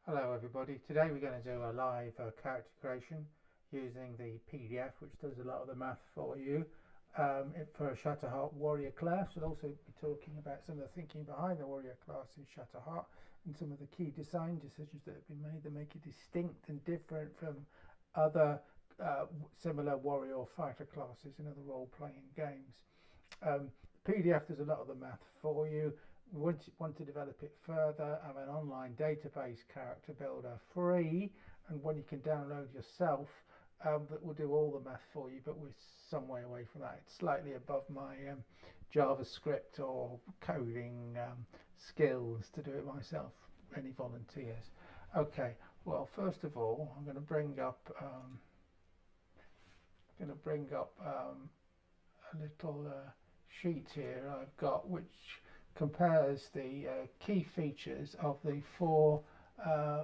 Hello everybody, today we're going to do a live character creation using the PDF, which does a lot of the math for you for a Shatterheart warrior class. We'll also be talking about some of the thinking behind the warrior class in Shatterheart and some of the key design decisions that have been made that make it distinct and different from other similar warrior or fighter classes in other role-playing games. PDF does a lot of the math for you. We want to develop it further. I have an online database character builder free and one you can download yourself that will do all the math for you, but we're some way away from that. It's slightly above my JavaScript or coding skills to do it myself. Any volunteers? Okay, well, first of all, I'm going to bring up a little sheet here I've got, which compares the key features of the four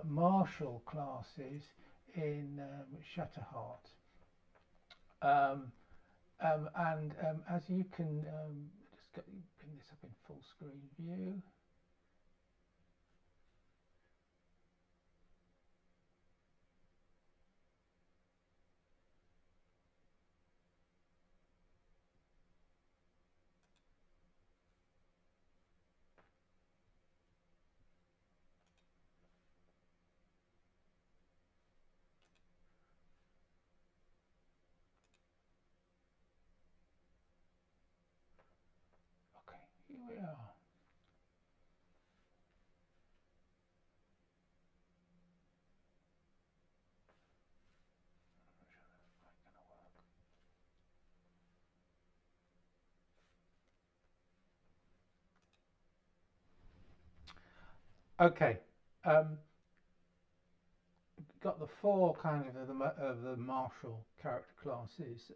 martial classes in Shatterheart. As you can bring this up in full screen view. Okay, here we are. Okay, got the four kind of the martial character classes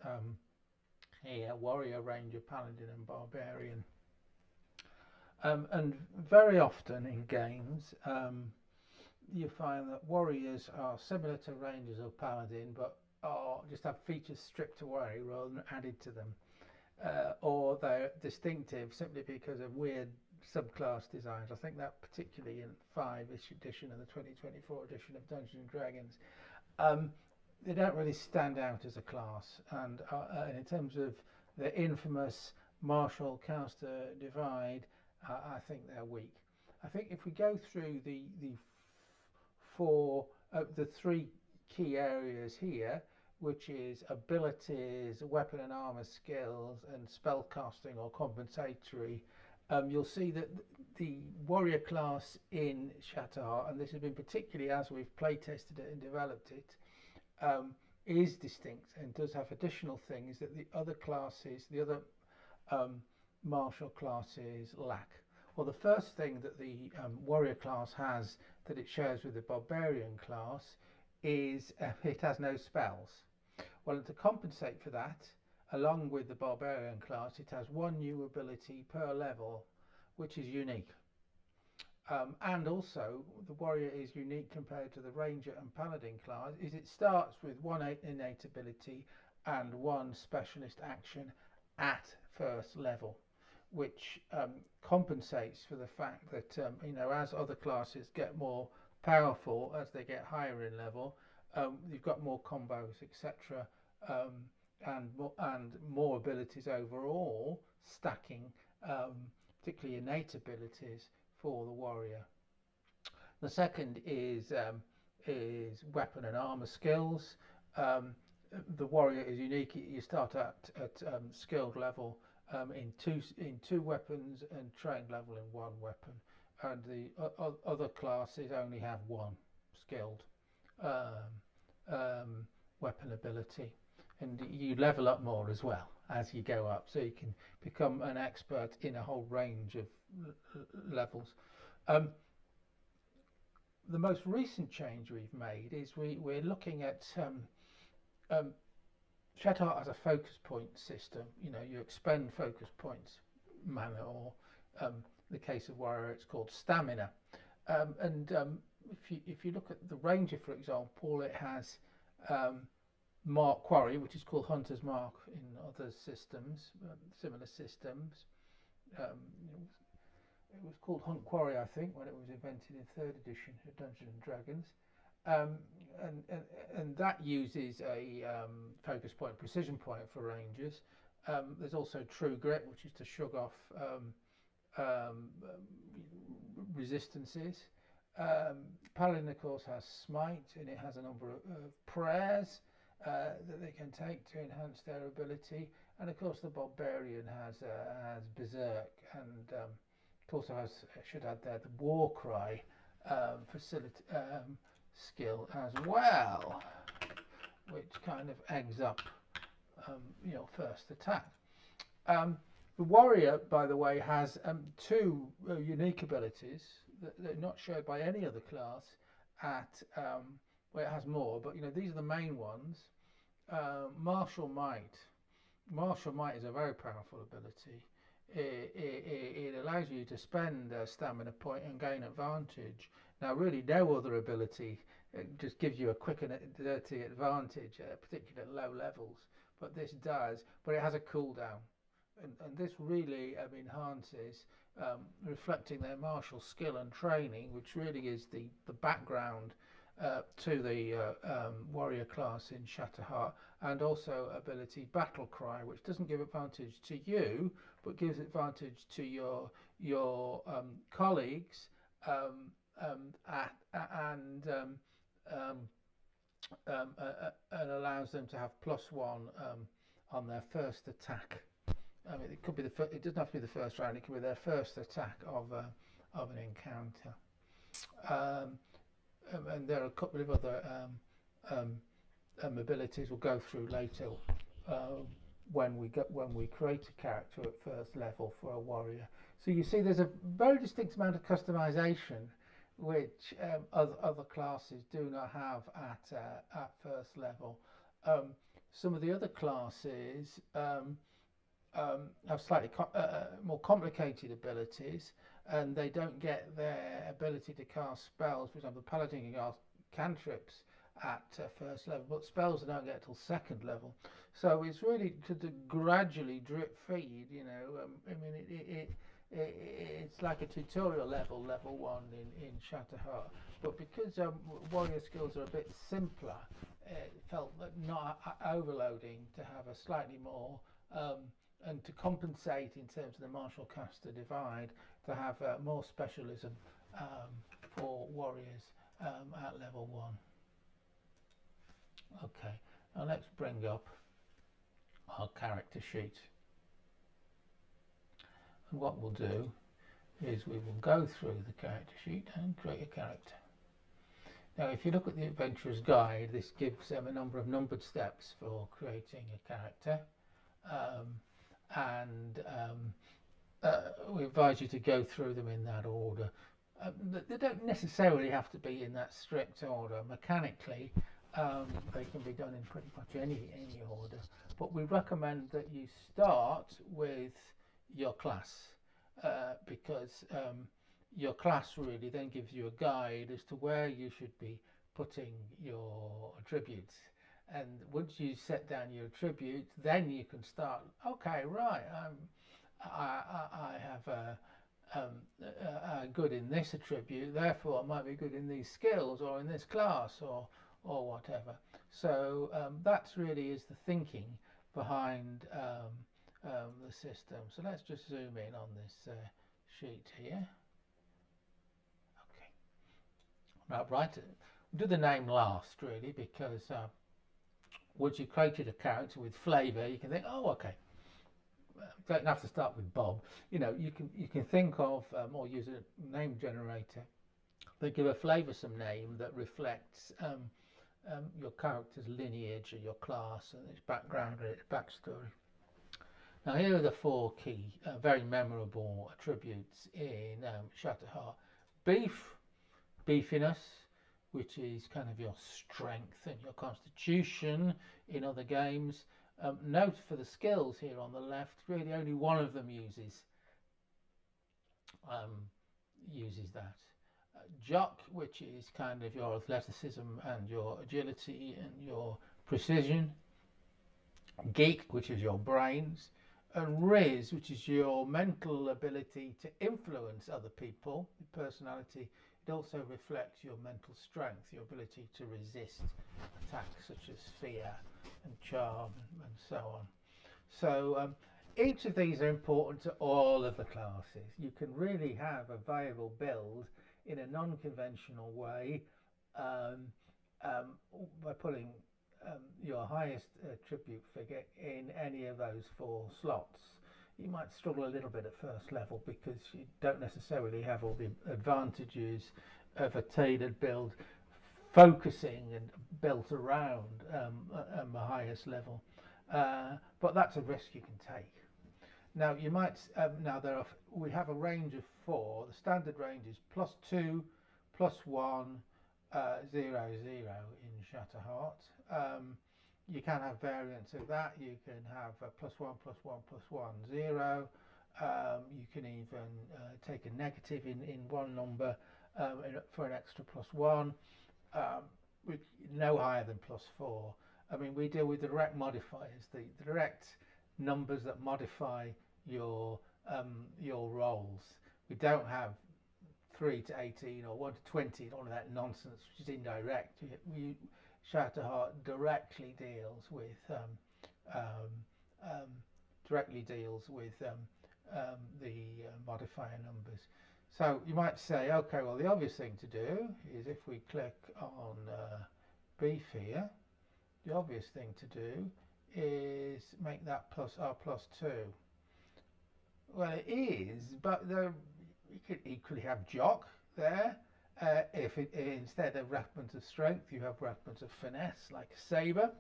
here: warrior, ranger, paladin, and barbarian. And very often in games, you find that warriors are similar to rangers or paladin, but just have features stripped away rather than added to them, or they're distinctive simply because of weird subclass designs. I think that particularly in 5th edition and the 2024 edition of Dungeons and Dragons, they don't really stand out as a class. And in terms of the infamous martial caster divide, I think they're weak. I think if we go through the three key areas here, which is abilities, weapon and armor skills, and spell casting or compensatory, you'll see that the warrior class in Shatterheart, and this has been particularly as we've play tested it and developed it, is distinct and does have additional things that the other classes, the other martial classes lack. Well, the first thing that the warrior class has that it shares with the barbarian class is it has no spells. Well, to compensate for that, along with the barbarian class, it has one new ability per level, which is unique. And also, the warrior is unique compared to the ranger and paladin class, is it starts with one innate ability and one specialist action at first level, which compensates for the fact that as other classes get more powerful as they get higher in level, you've got more combos, etc., and more abilities overall, stacking, particularly innate abilities for the warrior. The second is weapon and armor skills. The warrior is unique. You start at skilled level in two weapons and trained level in one weapon, and the other classes only have one skilled weapon ability, and you level up more as well as you go up, so you can become an expert in a whole range of levels. The most recent change we've made is we're looking at Shatterheart as a focus point system. You expend focus points, mana, or the case of warrior, it's called stamina. If you look at the ranger, for example, it has mark quarry, which is called hunter's mark in other systems, similar systems. It was called Hunt Quarry, I think, when it was invented in third edition of Dungeons and Dragons. Um, and, and, and that uses a focus point, precision point for rangers. There's also True Grit, which is to shrug off um, resistances. Paladin, of course, has Smite, and it has a number of prayers that they can take to enhance their ability. And of course, the Barbarian has Berserk, and also has, I should add there, the War Cry facility skill as well, which kind of eggs up first attack. The warrior, by the way, has two unique abilities that are not shared by any other class. Well, it has more, but these are the main ones. Martial Might. Martial Might is a very powerful ability. It allows you to spend a stamina point and gain advantage. Now, really, no other ability just gives you a quick and dirty advantage, particularly at low levels. But this does. But it has a cooldown, and this really enhances, reflecting their martial skill and training, which really is the background to the warrior class in Shatterheart, and also ability Battle Cry, which doesn't give advantage to you, but gives advantage to your colleagues, and allows them to have +1 on their first attack. It could be it doesn't have to be the first round. It can be their first attack of an encounter. And there are a couple of other abilities we'll go through later when we create a character at first level for a warrior. So you see, there's a very distinct amount of customization which other classes do not have at first level. Some of the other classes have slightly more complicated abilities, and they don't get their ability to cast spells. For example, the Paladin can cast cantrips at first level, but spells they don't get till second level. So it's really to gradually drip feed. It's like a tutorial level 1 in Shatterheart, but because warrior skills are a bit simpler, it felt that not overloading to have a slightly more and to compensate in terms of the martial caster divide, to have more specialism for warriors at level 1. Okay, now let's bring up our character sheet. And what we'll do is we will go through the character sheet and create a character. Now, if you look at the Adventurer's Guide, this gives a number of numbered steps for creating a character. We advise you to go through them in that order. They don't necessarily have to be in that strict order. Mechanically, they can be done in pretty much any order, but we recommend that you start with your class, because your class really then gives you a guide as to where you should be putting your attributes. And once you set down your attributes, then you can start. Okay, right. I have good in this attribute, therefore I might be good in these skills or in this class or whatever. So that's really is the thinking behind the system. So let's just zoom in on this sheet here. Okay. Right. We'll do the name last, really, because once you've created a character with flavour, you can think, oh, okay. Don't have to start with Bob. You can think of or use a name generator that give a flavoursome name that reflects your character's lineage or your class and its background and its backstory. Now, here are the 4 key, very memorable attributes in Shatterheart. Beefiness, which is kind of your strength and your constitution in other games. Note for the skills here on the left, really only one of them uses that. Jock, which is kind of your athleticism and your agility and your precision. Geek, which is your brains. And riz, which is your mental ability to influence other people, your personality, it also reflects your mental strength, your ability to resist attacks such as fear and charm and so on. So each of these are important to all of the classes. You can really have a viable build in a non-conventional way um, um, by putting your highest tribute figure in any of those four slots. You might struggle a little bit at first level because you don't necessarily have all the advantages of a tailored build focusing and built around the highest level. But that's a risk you can take. Now you might now we have a range of four. The standard range is +2, +1, 0, 0 in Shatterheart. You can have variants of that. You can have +1, +1, +1, 0. You can even take a negative in one number for an extra +1. With no higher than +4. I mean, we deal with the direct modifiers, the direct numbers that modify your rolls. We don't have 3 to 18 or 1 to 20, all of that nonsense, which is indirect. Shatterheart directly deals with um, um, the modifier numbers. So you might say, okay, well, the obvious thing to do is if we click on beef here, the obvious thing to do is make that plus R +2. Well, it is, but you could equally have jock there. If instead of weapons of strength, you have weapons of finesse, like a saber.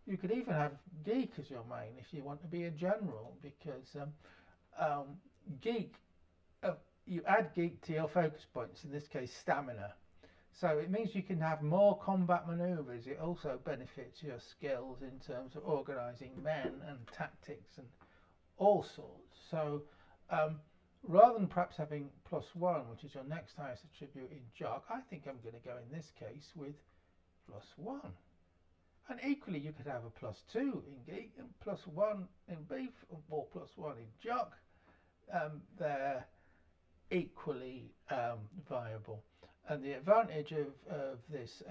You could even have geek as your main if you want to be a general, because geek, uh, you add geek to your focus points, in this case stamina. So it means you can have more combat maneuvers. It also benefits your skills in terms of organising men and tactics and all sorts. So rather than perhaps having +1, which is your next highest attribute in jock, I think I'm going to go in this case with +1. And equally, you could have a +2 in geek and +1 in beef, or +1 in jock. They're equally viable. And the advantage of this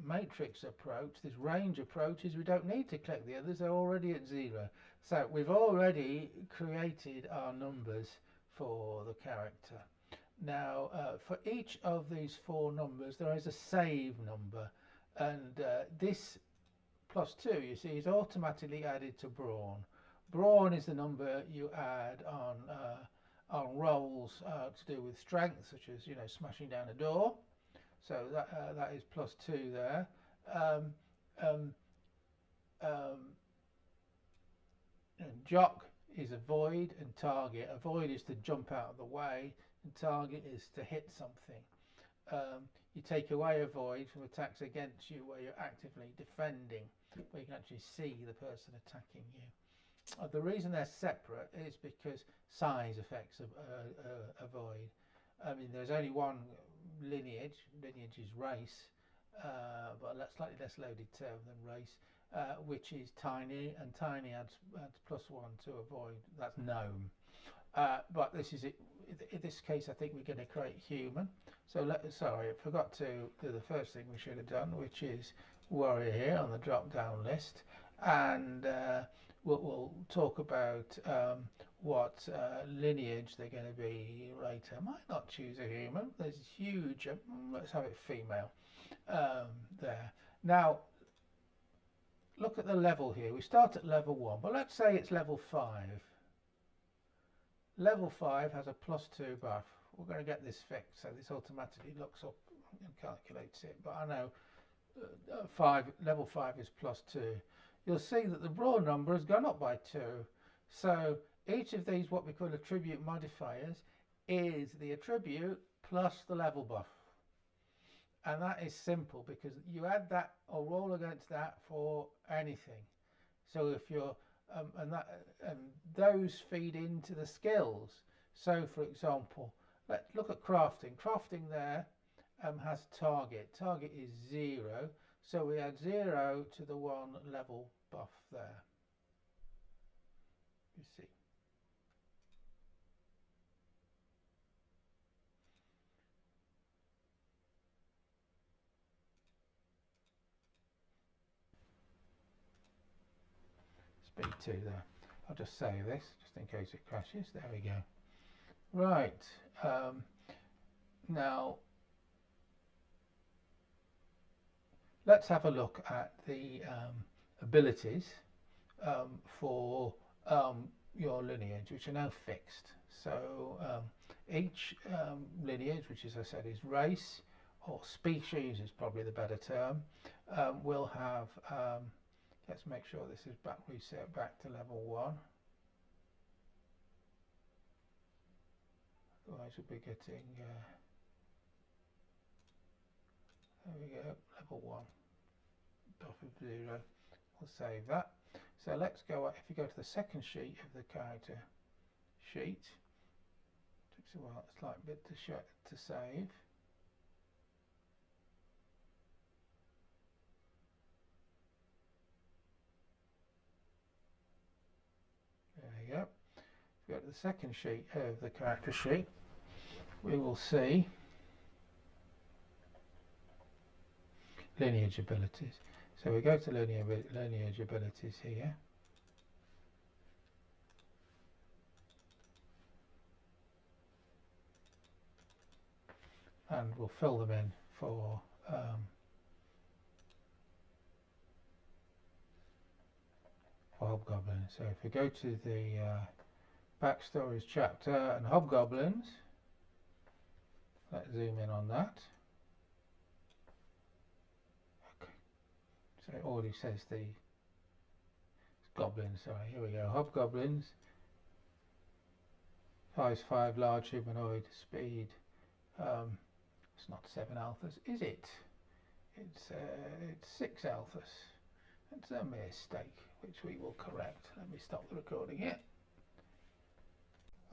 matrix approach, this range approach, is we don't need to click the others, they're already at 0. So we've already created our numbers for the character. Now, for each of these four numbers, there is a save number, and this +2, you see, is automatically added to brawn. Brawn is the number you add on rolls to do with strength, such as smashing down a door. So that is +2 there. Um, um, um, and jock is avoid and target. Avoid is to jump out of the way, and target is to hit something. You take away avoid from attacks against you where you're actively defending, where you can actually see the person attacking you. The reason they're separate is because size affects avoid. I mean, there's only one lineage. Lineage is race, but a slightly less loaded term than race, which is tiny, and tiny adds +1 to avoid. That's gnome. But this is it. In this case, I think we're going to create human. So sorry, I forgot to do the first thing we should have done, which is warrior here on the drop-down list, and we'll talk about what lineage they're going to be later. I might not choose a human. There's huge. Let's have it female there. Now, look at the level here. We start at level 1, but let's say it's level 5. Level 5 has a +2 buff. We're going to get this fixed, so this automatically looks up and calculates it. But I know level 5 is +2. You'll see that the raw number has gone up by 2. So each of these, what we call attribute modifiers, is the attribute plus the level buff. And that is simple because you add that or roll against that for anything. So if you're and those feed into the skills. So for example, let's look at crafting. Crafting there has target. Target is 0. So we add 0 to the 1 level buff there. You see. Speed 2 there. I'll just save this just in case it crashes. There we go. Right. Now let's have a look at the abilities for your lineage, which are now fixed. So each lineage, which as I said is race or species is probably the better term, will have, let's make sure this is back reset back to level 1. Otherwise we'll be getting, there we go, level 1, off of 0. We'll save that. So let's go, if you go to the second sheet of the character sheet, takes a while, a slight bit to save. There you go. If we go to the second sheet of the character sheet, we will see lineage abilities. So we go to lineage abilities here. And we'll fill them in for hobgoblins. So if we go to the backstories chapter and hobgoblins, let's zoom in on that. Okay. So it already says the goblins. Sorry, here we go. Hobgoblins. Size 5, large humanoid, speed. It's not 7 alphas, is it? It's 6 alphas. It's a mistake, which we will correct. Let me stop the recording here.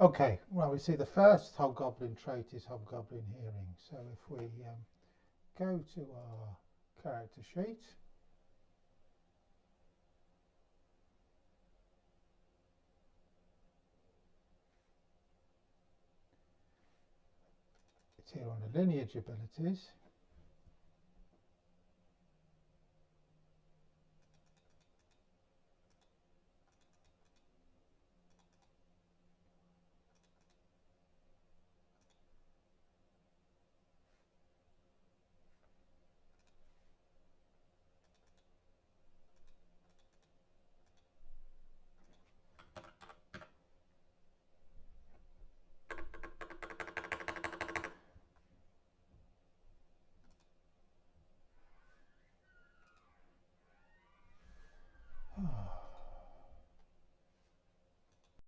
Okay, well, we see the first hobgoblin trait is hobgoblin hearing. So if we go to our character sheet, it's here on the lineage abilities.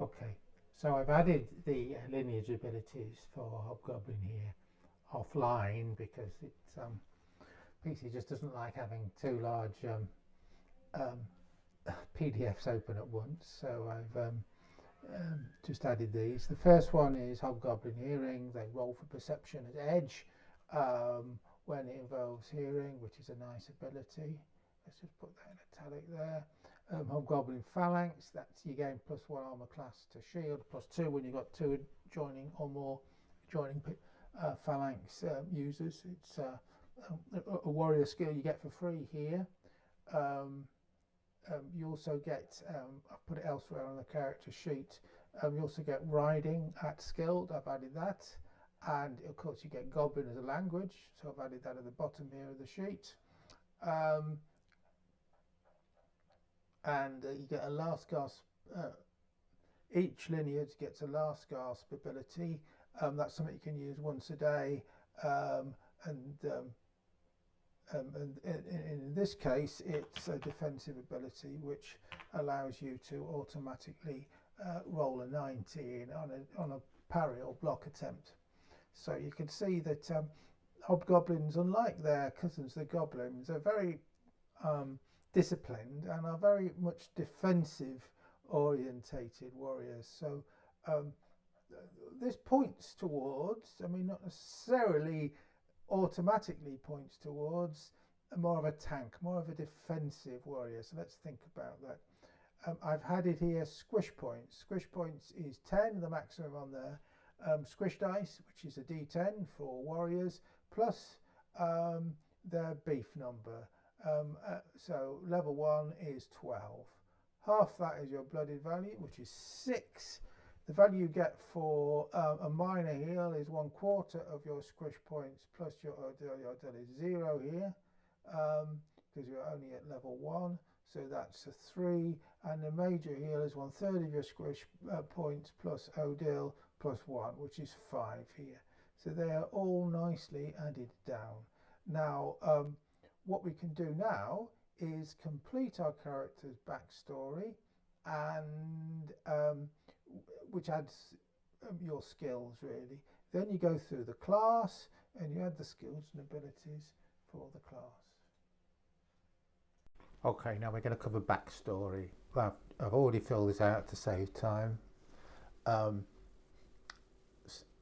Okay, so I've added the lineage abilities for Hobgoblin here offline because it's PC just doesn't like having two large PDFs open at once. So I've just added these. The first one is Hobgoblin hearing. They roll for perception at edge when it involves hearing, which is a nice ability. Let's just put that in italic there. Hobgoblin phalanx, that's you gain +1 armor class to shield, +2 when you've got two joining or more joining phalanx users. It's a warrior skill you get for free here. You also get, I've put it elsewhere on the character sheet, you also get riding at skilled, I've added that, and of course you get goblin as a language, so I've added that at the bottom here of the sheet. And you get a last gasp, each lineage gets a last gasp ability. That's something you can use once a day, and in this case it's a defensive ability which allows you to automatically roll a 19 on a parry or block attempt. So you can see that hobgoblins, unlike their cousins the goblins, are very disciplined and are very much defensive orientated warriors. So this points towards, I mean not necessarily automatically points towards more of a tank, more of a defensive warrior. So let's think about that. I've had it here squish points. Squish points is 10, the maximum on there. Squish dice, which is a D10 for warriors, plus their beef number. So level 1 is 12. Half that is your blooded value, which is 6. The value you get for a minor heal is 1/4 of your squish points plus your ordeal. Your ordeal is 0 here because you're only at level 1. So that's a 3. And the major heal is 1/3 of your squish points plus ordeal plus 1, which is 5 here. So they are all nicely added down. Now, what we can do now is complete our character's backstory, and which adds your skills really. Then you go through the class and you add the skills and abilities for the class. Okay, now we're going to cover backstory. I've already filled this out to save time.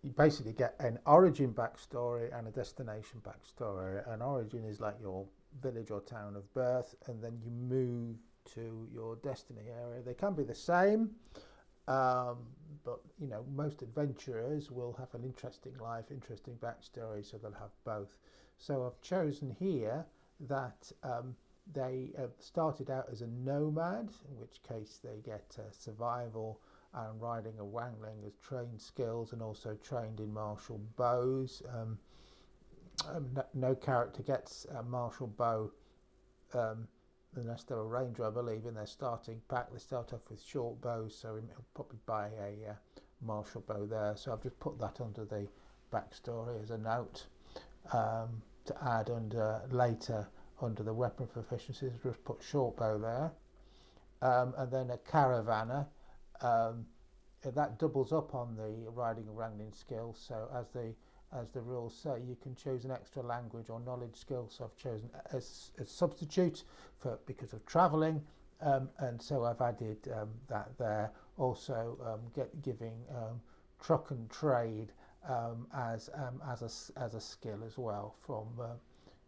You basically get an origin backstory and a destination backstory. An origin is like your village or town of birth, and then you move to your destiny area. They can be the same, but you know, most adventurers will have an interesting life, interesting backstory, so they'll have both. So I've chosen here that they started out as a nomad, in which case they get survival and riding and wrangling as trained skills, and also trained in martial bows. No character gets a martial bow unless they're a ranger, I believe, in their starting pack. They start off with short bows, so we'll probably buy a martial bow there. So I've just put that under the backstory as a note to add under later under the weapon proficiencies. Just put short bow there, and then a caravaner. That doubles up on the riding and wrangling skill. So as the rules say, you can choose an extra language or knowledge skill. So I've chosen as a substitute because of travelling, and so I've added that there. Also giving truck and trade as a skill as well from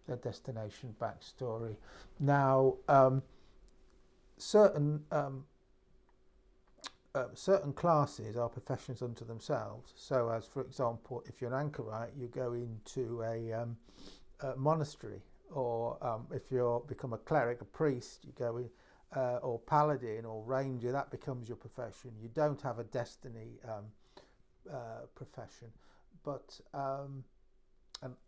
the destination backstory. Now, certain classes are professions unto themselves. So, as for example, if you're an anchorite, you go into a monastery, or if you become a cleric, a priest, you go in, or paladin or ranger. That becomes your profession. You don't have a destiny profession, but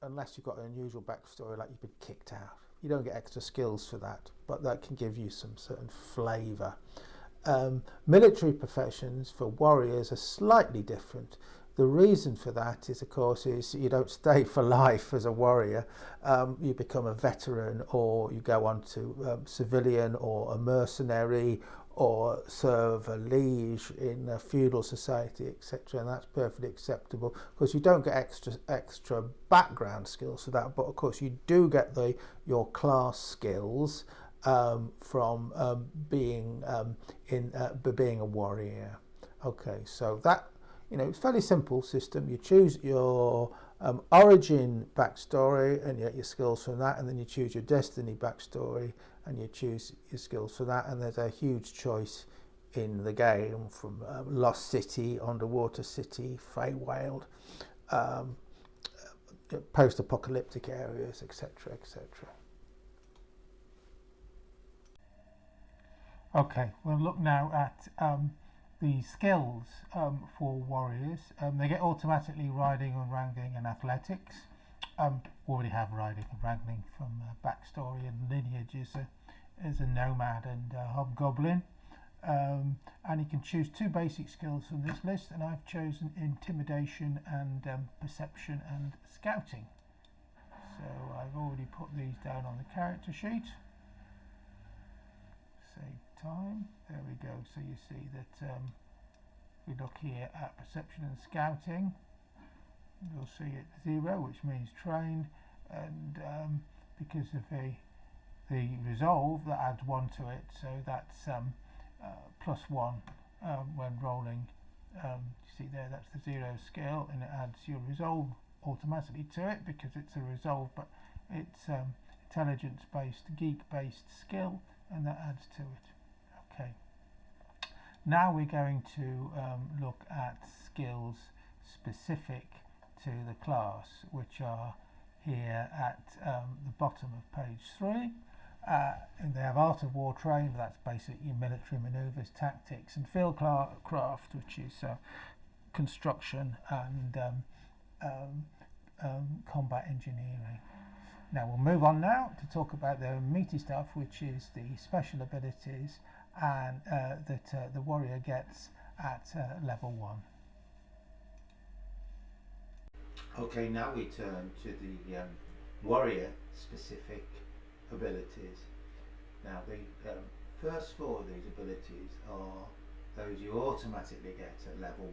unless you've got an unusual backstory, like you've been kicked out, you don't get extra skills for that. But that can give you some certain flavour. Military professions for warriors are slightly different. The reason for that is, of course, is you don't stay for life as a warrior. You become a veteran, or you go on to civilian or a mercenary, or serve a liege in a feudal society, etc. And that's perfectly acceptable, because you don't get extra background skills for that. But of course, you do get your class skills from being being a warrior. Okay, so that, it's a fairly simple system. You choose your origin backstory and you get your skills from that, and then you choose your destiny backstory and you choose your skills for that. And there's a huge choice in the game, from Lost City, Underwater City, Feywild, post-apocalyptic areas, etc., etc. Okay, we'll look now at the skills for warriors. They get automatically riding and wrangling and athletics. Already have riding and wrangling from backstory and lineage as a nomad and hobgoblin. And you can choose 2 basic skills from this list, and I've chosen intimidation and perception and scouting. So I've already put these down on the character sheet. Save time. There we go. So you see that we look here at perception and scouting. You'll see it 0, which means trained, and because of the resolve, that adds 1 to it. So that's +1 when rolling. You see there, that's the 0 skill, and it adds your resolve automatically to it because it's a resolve, but it's intelligence-based, geek-based skill, and that adds to it. Okay, Now we're going to look at skills specific to the class, which are here at the bottom of page 3. And they have Art of War Train, that's basically military manoeuvres, tactics, and Field Craft, which is construction and combat engineering. Now we'll move on now to talk about the meaty stuff, which is the special abilities and that the warrior gets at level 1. Okay, now we turn to the warrior specific abilities. Now the first 4 of these abilities are those you automatically get at level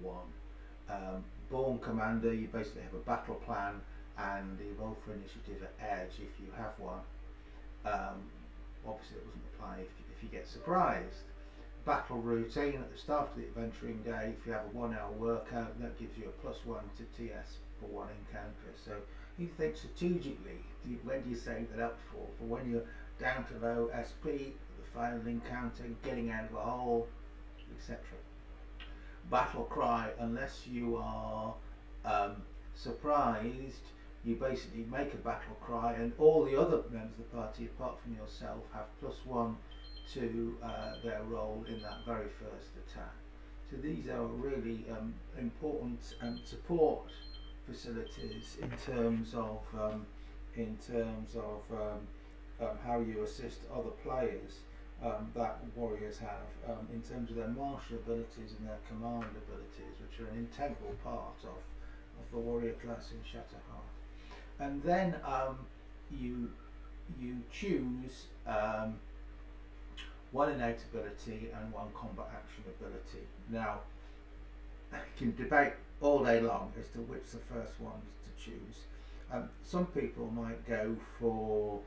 1. Born Commander, you basically have a battle plan and the roll for initiative at edge if you have one. Obviously it doesn't apply if you get surprised. Battle routine at the start of the adventuring day, if you have a 1-hour workout, that gives you a +1 to TS for 1 encounter. So you think strategically, when do you save that up for when you're down to low SP, the final encounter, getting out of a hole, etc. Battle cry, unless you are surprised, you basically make a battle cry and all the other members of the party apart from yourself have +1 to their role in that very first attack. So these are really important support facilities in terms of how you assist other players that warriors have in terms of their martial abilities and their command abilities, which are an integral part of the warrior class in Shatterheart. And then you choose 1 innate ability and 1 combat action ability. Now you can debate all day long as to which the first ones to choose. Some people might go for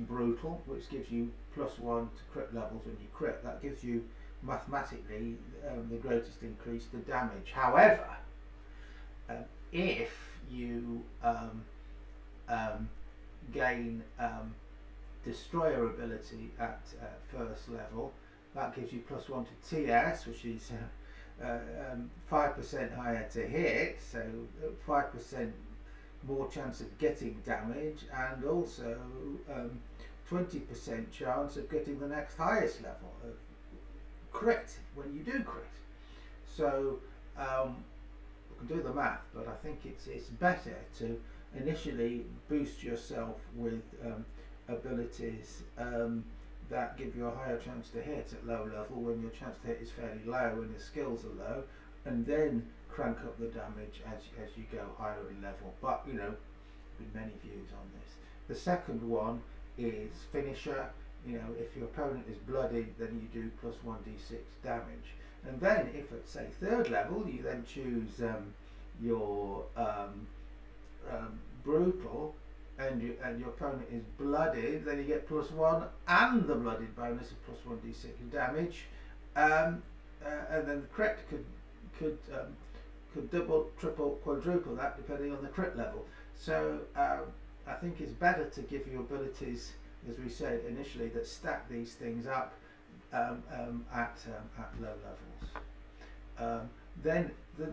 brutal, which gives you +1 to crit levels when you crit. That gives you mathematically the greatest increase to damage. However, if you gain destroyer ability at first level, that gives you +1 to TS, which is 5% higher to hit, so 5% more chance of getting damage, and also 20% chance of getting the next highest level of crit when you do crit. So we can do the math, but I think it's better to initially boost yourself with abilities that give you a higher chance to hit at low level when your chance to hit is fairly low and your skills are low, and then crank up the damage as you go higher in level. But with many views on this. The second one is finisher. If your opponent is bloodied, then you do +1d6 damage. And then if at say 3rd level you then choose your brutal and your opponent is bloodied, then you get +1 and the blooded bonus of +1d6 damage, and then the crit could double, triple, quadruple that depending on the crit level. So I think it's better to give you abilities, as we said initially, that stack these things up at low levels.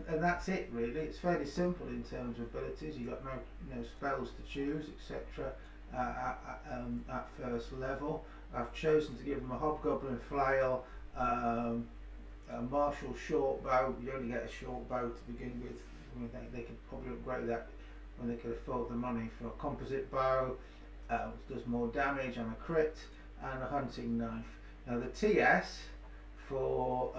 And that's it really. It's fairly simple in terms of abilities. You've got no spells to choose, etc. At first level. I've chosen to give them a hobgoblin flail, a martial short bow. You only get a short bow to begin with. I mean, they could probably upgrade that when they could afford the money for a composite bow, which does more damage and a crit, and a hunting knife. Now the TS for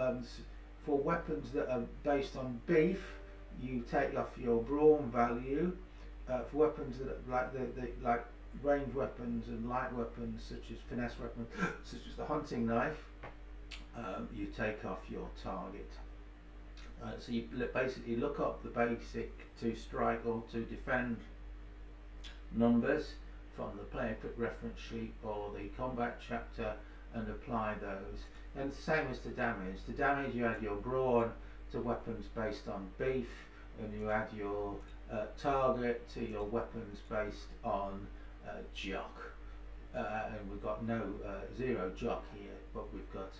weapons that are based on beef, you take off your brawn value. For weapons that are like ranged weapons and light weapons, such as finesse weapons, such as the hunting knife, you take off your target. So you basically look up the basic to strike or to defend numbers from the player quick reference sheet or the combat chapter and apply those. And the same as to damage. To damage you add your brawn to weapons based on beef, and you add your target to your weapons based on jock. And we've got no 0 jock here, but we've got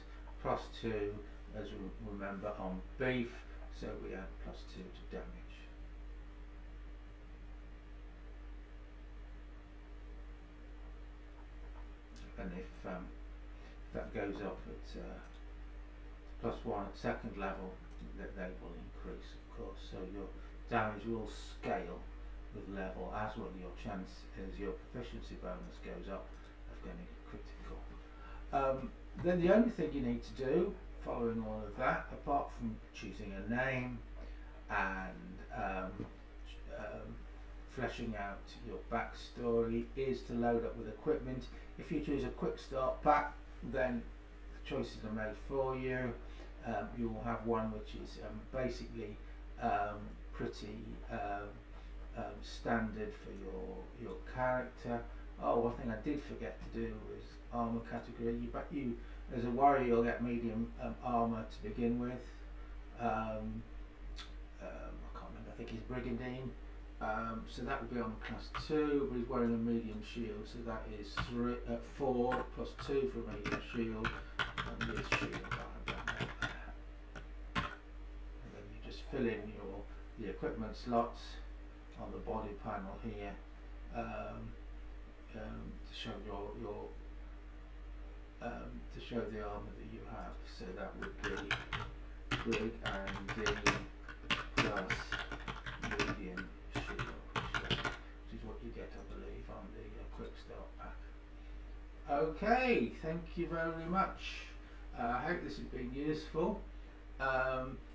+2, as we remember, on beef, so we add +2 to damage. And if that goes up at +1 at second level, that they will increase, of course. So your damage will scale with level, as will your chance as your proficiency bonus goes up of getting a critical. Then the only thing you need to do, following all of that, apart from choosing a name and fleshing out your backstory, is to load up with equipment. If you choose a quick start pack, then the choices are made for you. You will have one which is basically pretty standard for your character. Oh, one thing I did forget to do was armor category. You as a warrior, you'll get medium armor to begin with. I can't remember. I think he's brigandine. So that would be on class 2, but he's wearing a medium shield, so that is 4 plus 2 for a medium shield, and this shield and then you just fill in the equipment slots on the body panel here to show to show the armour that you have. So that would be brig and D plus medium shield, which is what you get, I believe, on the quick start pack. Okay, thank you very much. I hope this has been useful.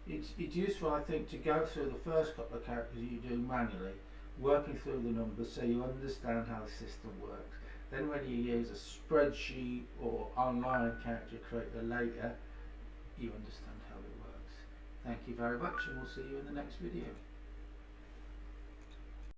It's useful, I think, to go through the first couple of characters you do manually, working through the numbers so you understand how the system works. Then when you use a spreadsheet or online character creator later, you understand how it works. Thank you very much, and we'll see you in the next video.